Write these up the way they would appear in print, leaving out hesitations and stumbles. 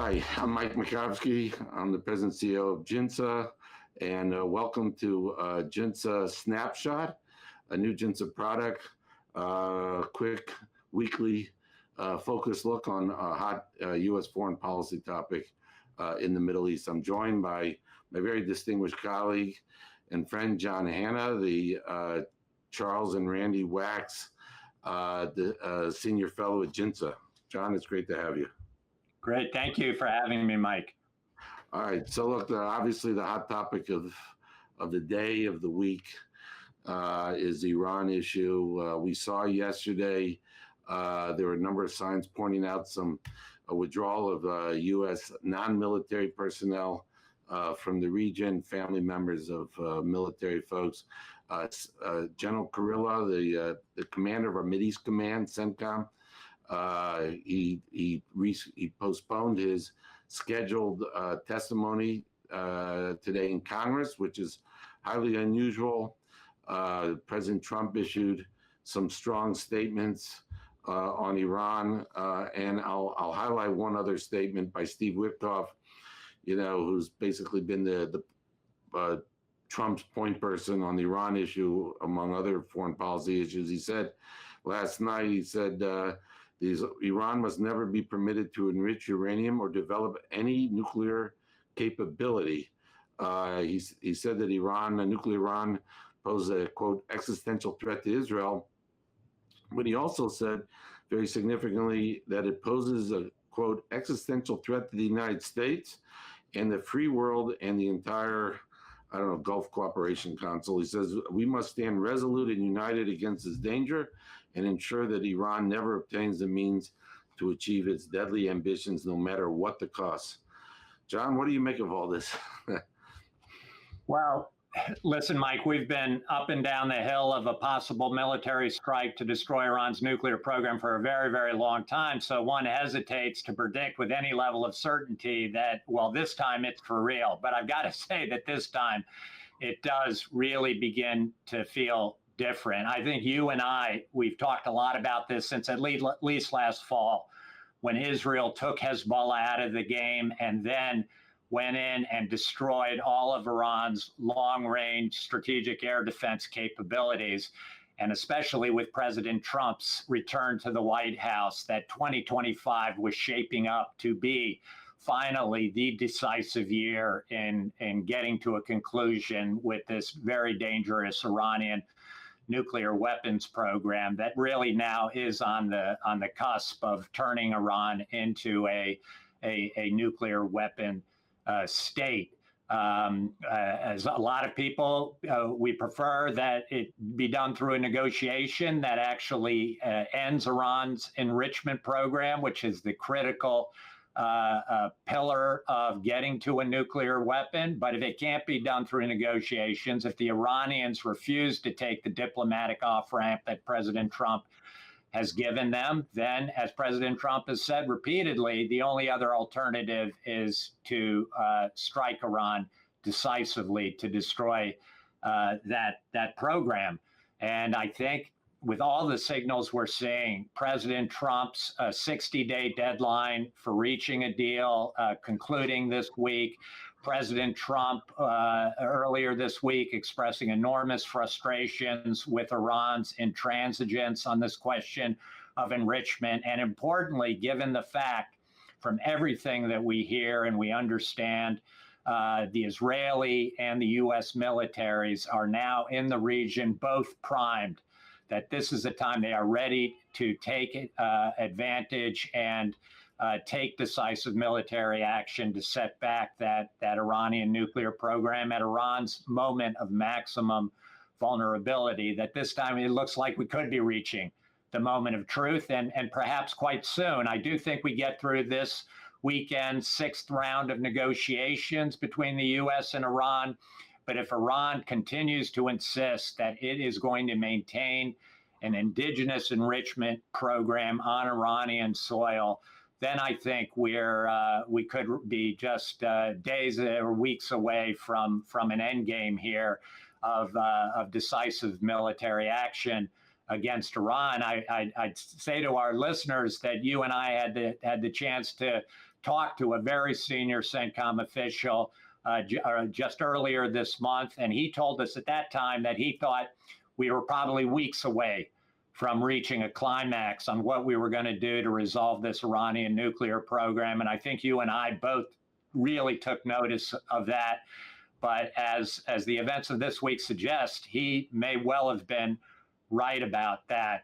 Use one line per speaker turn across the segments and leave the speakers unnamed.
Hi, I'm Mike Makovsky. I'm the President and CEO of JINSA, and welcome to JINSA Snapshot, a new JINSA product, quick weekly focused look on a hot U.S. foreign policy topic in the Middle East. I'm joined by my very distinguished colleague and friend, John Hannah, the Charles and Randi Wax, the senior fellow at JINSA. John, it's great to have you.
Great. Thank you for having me, Mike.
All right. So look, obviously the hot topic of the day, of the week, is the Iran issue. We saw yesterday there were a number of signs pointing out a withdrawal of U.S. non-military personnel from the region, family members of military folks. General Kurilla, the commander of our Mideast Command, CENTCOM, he postponed his scheduled testimony today in Congress, which is highly unusual. President Trump issued some strong statements on Iran, and I'll highlight one other statement by Steve Witkoff, who's basically been the Trump's point person on the Iran issue, among other foreign policy issues. He said last night, Iran must never be permitted to enrich uranium or develop any nuclear capability. He said that nuclear Iran poses a, quote, existential threat to Israel. But he also said very significantly that it poses a, quote, existential threat to the United States and the free world and the entire, Gulf Cooperation Council. He says, we must stand resolute and united against this danger and ensure that Iran never obtains the means to achieve its deadly ambitions, no matter what the cost. John, what do you make of all this?
Well, listen, Mike, we've been up and down the hill of a possible military strike to destroy Iran's nuclear program for a very, very long time. So one hesitates to predict with any level of certainty that, well, this time it's for real. But I've got to say that this time it does really begin to feel different. I think you and we've talked a lot about this since at least last fall, when Israel took Hezbollah out of the game and then went in and destroyed all of Iran's long-range strategic air defense capabilities, and especially with President Trump's return to the White House, that 2025 was shaping up to be finally the decisive year in getting to a conclusion with this very dangerous Iranian nuclear weapons program that really now is on the cusp of turning Iran into a nuclear weapon state. As a lot of people, we prefer that it be done through a negotiation that actually ends Iran's enrichment program, which is the critical pillar of getting to a nuclear weapon. But if it can't be done through negotiations, if the Iranians refuse to take the diplomatic off-ramp that President Trump has given them, then, as President Trump has said repeatedly, the only other alternative is to strike Iran decisively to destroy that program. And I think with all the signals we're seeing, President Trump's 60-day deadline for reaching a deal concluding this week, President Trump earlier this week expressing enormous frustrations with Iran's intransigence on this question of enrichment. And importantly, given the fact from everything that we hear and we understand, the Israeli and the U.S. militaries are now in the region, both primed, that this is a time they are ready to take advantage and take decisive military action to set back that Iranian nuclear program at Iran's moment of maximum vulnerability, that this time it looks like we could be reaching the moment of truth, and perhaps quite soon. I do think we get through this weekend's sixth round of negotiations between the U.S. and Iran. But if Iran continues to insist that it is going to maintain an indigenous enrichment program on Iranian soil, then I think we could be just days or weeks away from an end game here of decisive military action against Iran. I'd say to our listeners that you and I had the chance to talked to a very senior CENTCOM official just earlier this month, and he told us at that time that he thought we were probably weeks away from reaching a climax on what we were going to do to resolve this Iranian nuclear program. And I think you and I both really took notice of that. But as the events of this week suggest, he may well have been right about that.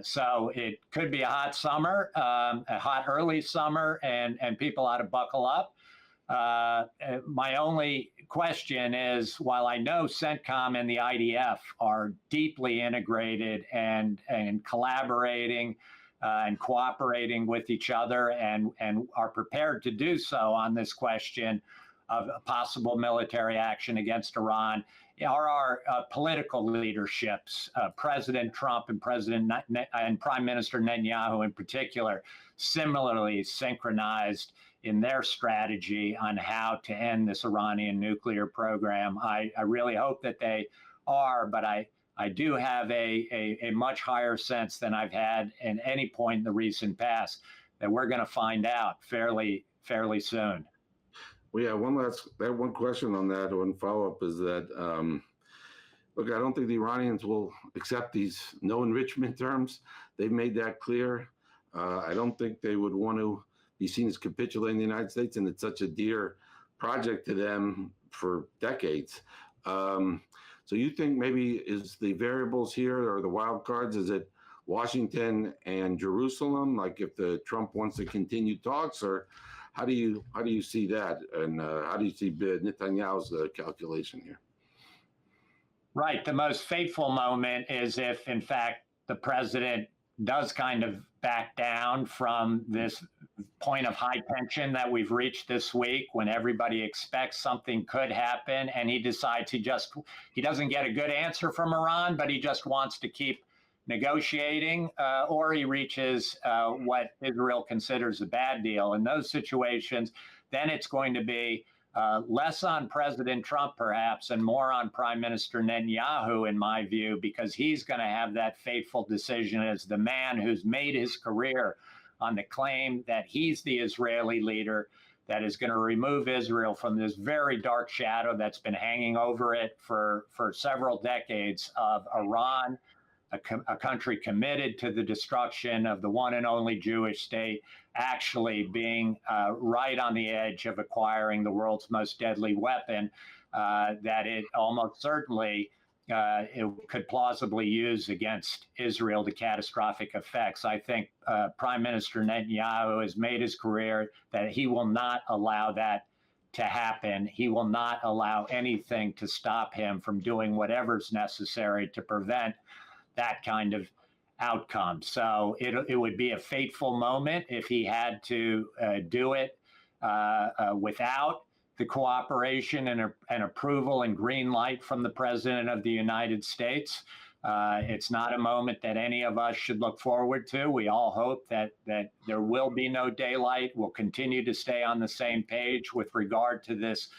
So it could be a hot summer, a hot early summer, and people ought to buckle up. My only question is, while I know CENTCOM and the IDF are deeply integrated and collaborating and cooperating with each other and are prepared to do so on this question of possible military action against Iran, are our political leaderships, President Trump and Prime Minister Netanyahu in particular, similarly synchronized in their strategy on how to end this Iranian nuclear program. I really hope that they are, but I do have a much higher sense than I've had in any point in the recent past that we're going to find out fairly soon.
Well, yeah, one question on that, one follow-up is that, look, I don't think the Iranians will accept these no enrichment terms. They've made that clear. I don't think they would want to be seen as capitulating the United States, and it's such a dear project to them for decades. So you think maybe is the variables here or the wild cards, is it Washington and Jerusalem? Like if the Trump wants to continue talks, or how do you see that? And how do you see Netanyahu's calculation here?
Right. The most fateful moment is if, in fact, the president does kind of back down from this point of high tension that we've reached this week, when everybody expects something could happen, and he decides he doesn't get a good answer from Iran, but he just wants to keep negotiating, or he reaches what Israel considers a bad deal. In those situations, then it's going to be less on President Trump, perhaps, and more on Prime Minister Netanyahu, in my view, because he's going to have that fateful decision as the man who's made his career on the claim that he's the Israeli leader that is going to remove Israel from this very dark shadow that's been hanging over it for several decades of Iran, a country committed to the destruction of the one and only Jewish state, actually being right on the edge of acquiring the world's most deadly weapon that it almost certainly it could plausibly use against Israel to catastrophic effects. I think Prime Minister Netanyahu has made his career that he will not allow that to happen. He will not allow anything to stop him from doing whatever's necessary to prevent that kind of outcome. So it would be a fateful moment if he had to do it without the cooperation and approval and green light from the President of the United States. It's not a moment that any of us should look forward to. We all hope that there will be no daylight. We'll continue to stay on the same page with regard to this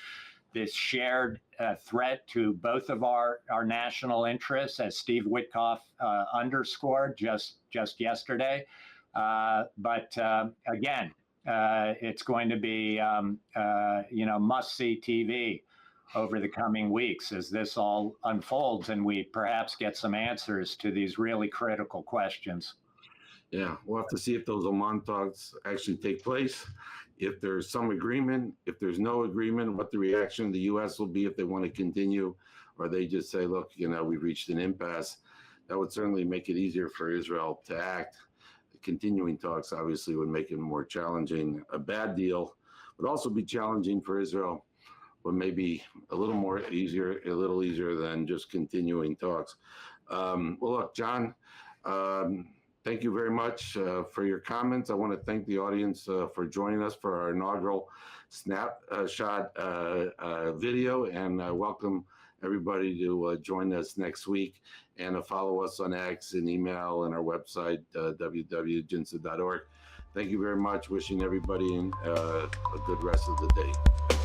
shared threat to both of our national interests, as Steve Witkoff underscored just yesterday. But again, it's going to be must-see TV over the coming weeks as this all unfolds, and we perhaps get some answers to these really critical questions.
Yeah, we'll have to see if those Oman talks actually take place. If there's some agreement, if there's no agreement, what the reaction of the U.S. will be if they want to continue, or they just say, look, we've reached an impasse. That would certainly make it easier for Israel to act. The continuing talks obviously would make it more challenging. A bad deal would also be challenging for Israel, but maybe a little easier than just continuing talks. Well, look, John, thank you very much for your comments. I want to thank the audience for joining us for our inaugural Snapshot video, and welcome everybody to join us next week and follow us on X and email and our website, www.jinsa.org. Thank you very much. Wishing everybody a good rest of the day.